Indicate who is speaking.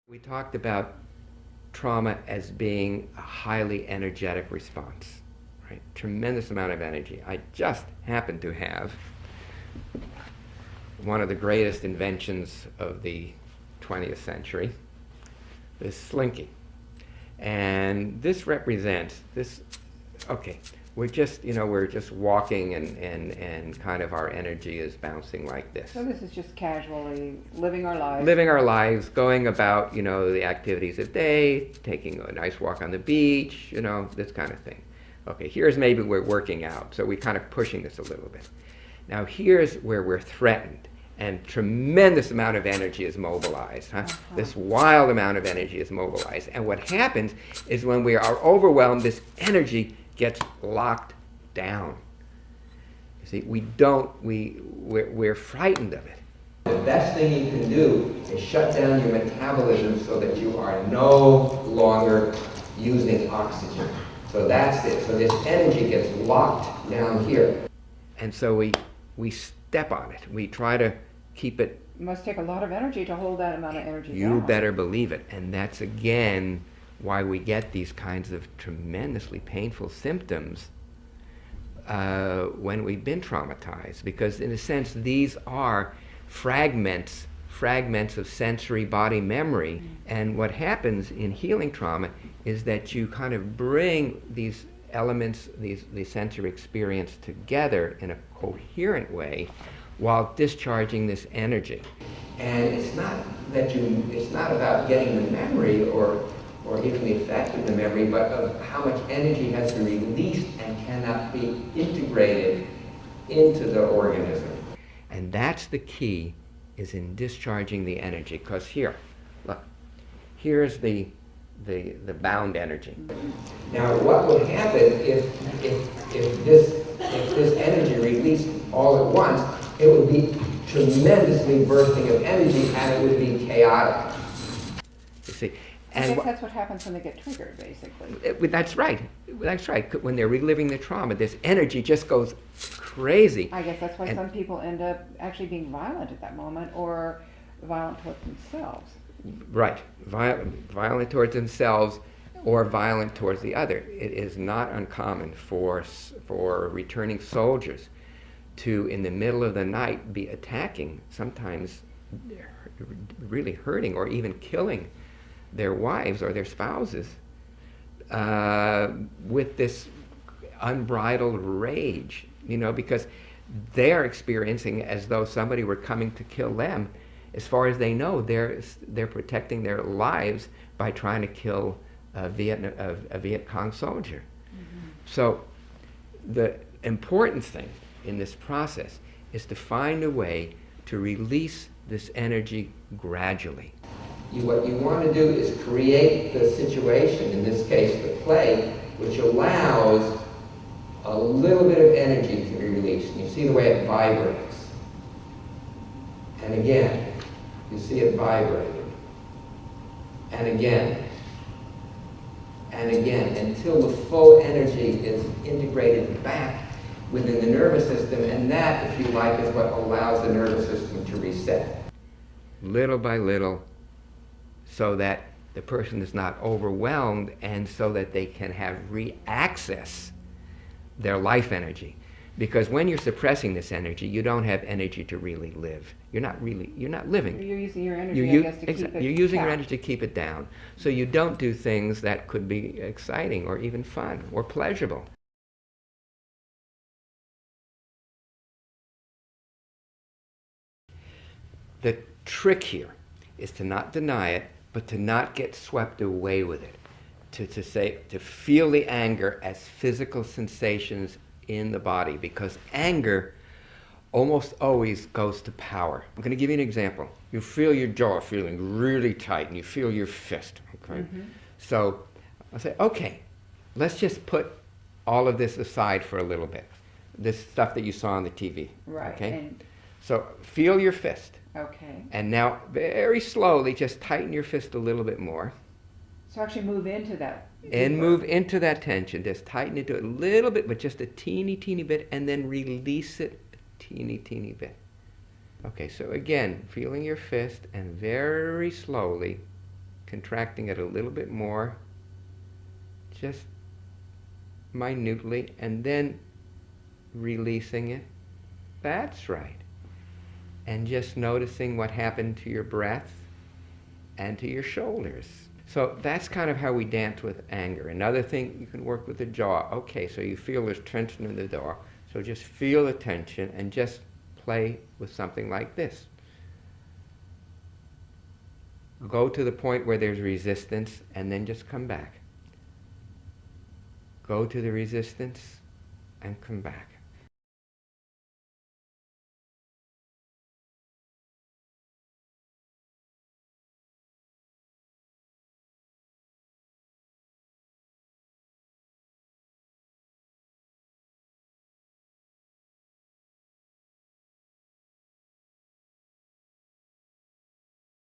Speaker 1: We talked about trauma as being a highly energetic response, right? Tremendous amount of energy. I just happen to have one of the greatest inventions of the 20th century, this slinky. And this represents this, okay, we're just walking and kind of our energy is bouncing like this.
Speaker 2: So this is just casually living our lives.
Speaker 1: Living our lives, going about, the activities of the day, taking a nice walk on the beach, this kind of thing. Okay, here's maybe we're working out, so we're kind of pushing this a little bit. Now here's where we're threatened, and tremendous amount of energy is mobilized. This wild amount of energy is mobilized. And what happens is when we are overwhelmed, this energy gets locked down. You see, we're frightened of it. The best thing you can do is shut down your metabolism so that you are no longer using oxygen. So that's it. So this energy gets locked down here. And so we step on it. We try to keep it.
Speaker 2: It must take a lot of energy to hold that amount of energy
Speaker 1: You
Speaker 2: down.
Speaker 1: better believe it. And that's again why we get these kinds of tremendously painful symptoms when we've been traumatized, because in a sense these are fragments of sensory body memory. And what happens in healing trauma is that you kind of bring these elements, these sensory experience together in a coherent way while discharging this energy. And it's not about getting the memory or even the effect of the memory, but of how much energy has been released and cannot be integrated into the organism. And that's the key, is in discharging the energy. Because here, look, here's the bound energy. Now, what would happen if this energy released all at once? It would be tremendously bursting of energy, and it would be chaotic. You see.
Speaker 2: I guess that's what happens when they get triggered, basically.
Speaker 1: That's right. That's right. When they're reliving the trauma, this energy just goes crazy.
Speaker 2: I guess that's why some people end up actually being violent at that moment, or violent towards themselves.
Speaker 1: Right. Violent towards themselves or violent towards the other. It is not uncommon for returning soldiers to, in the middle of the night, be attacking, sometimes really hurting or even killing their wives or their spouses with this unbridled rage, because they're experiencing as though somebody were coming to kill them. As far as they know, they're protecting their lives by trying to kill a Viet Cong soldier. Mm-hmm. So the important thing in this process is to find a way to release this energy gradually. What you want to do is create the situation, in this case the play, which allows a little bit of energy to be released. And you see the way it vibrates. And again, you see it vibrating. And again, until the full energy is integrated back within the nervous system. And that, if you like, is what allows the nervous system to reset. Little by little, so that the person is not overwhelmed, and so that they can have re-access their life energy. Because when you're suppressing this energy, you don't have energy to really live. You're not living.
Speaker 2: You're using your energy, I guess, to keep it
Speaker 1: You're using your
Speaker 2: down.
Speaker 1: energy to keep it down. So you don't do things that could be exciting or even fun or pleasurable. The trick here is to not deny it, but to not get swept away with it. To feel the anger as physical sensations in the body, because anger almost always goes to power. I'm going to give you an example. You feel your jaw feeling really tight, and you feel your fist. Okay, So I'll say, okay, let's just put all of this aside for a little bit. This stuff that you saw on the TV.
Speaker 2: Right.
Speaker 1: Okay. So feel your fist.
Speaker 2: Okay.
Speaker 1: And now, very slowly, just tighten your fist a little bit more.
Speaker 2: So actually move into that.
Speaker 1: And move into that tension. Just tighten it to a little bit, but just a teeny, teeny bit, and then release it a teeny, teeny bit. Okay, so again, feeling your fist, and very slowly contracting it a little bit more, just minutely, and then releasing it. That's right. And just noticing what happened to your breath and to your shoulders. So that's kind of how we dance with anger. Another thing, you can work with the jaw. Okay, so you feel there's tension in the jaw. So just feel the tension and just play with something like this. Go to the point where there's resistance and then just come back. Go to the resistance and come back.